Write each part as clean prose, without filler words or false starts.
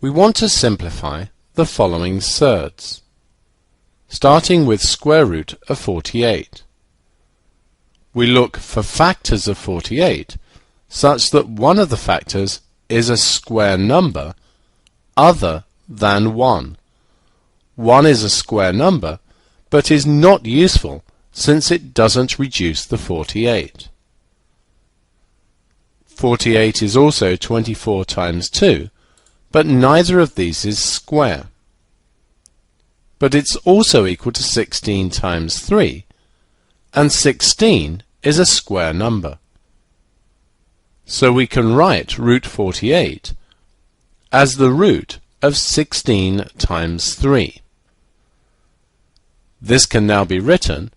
We want to simplify the following surds, starting with square root of 48. We look for factors of 48 such that one of the factors is a square number other than 1. 1 is a square number, but is not useful since it doesn't reduce the 48. 48 is also 24 times 2, but neither of these is square. But it's also equal to 16 times 3, and 16 is a square number. So we can write root 48 as the root of 16 times 3. This can now be written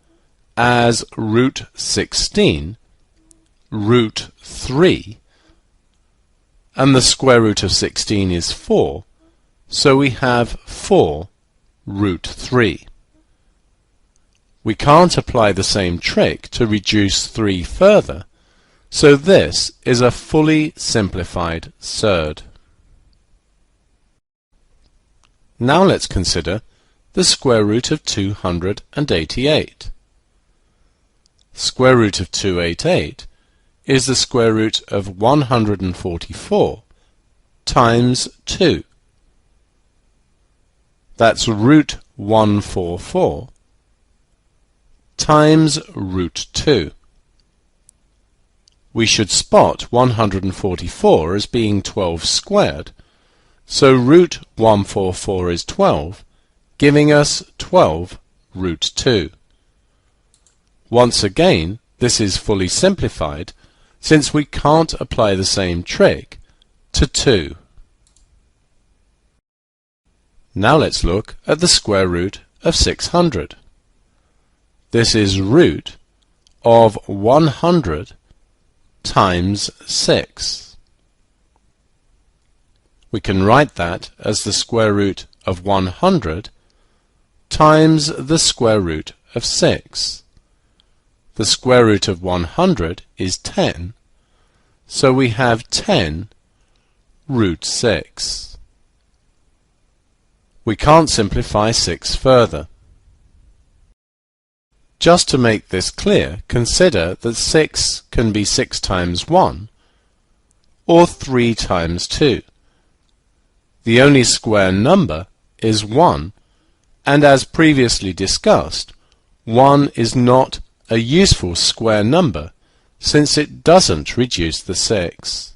as root 16 root 3, and the square root of 16 is 4, so we have 4 root 3. We can't apply the same trick to reduce 3 further, so this is a fully simplified surd. Now let's consider the square root of 288. Square root of 288 is the square root of 144 times 2. That's root 144 times root 2. We should spot 144 as being 12 squared, so root 144 is 12, giving us 12 root 2. Once again, this is fully simplified, since we can't apply the same trick to 2. Now let's look at the square root of 600. This is root of 100 times 6. We can write that as the square root of 100 times the square root of 6. The square root of 100 is 10, so we have 10 root 6. We can't simplify 6 further. Just to make this clear, consider that 6 can be 6 times 1, or 3 times 2. The only square number is 1, and as previously discussed, 1 is not a useful square number since it doesn't reduce the 6.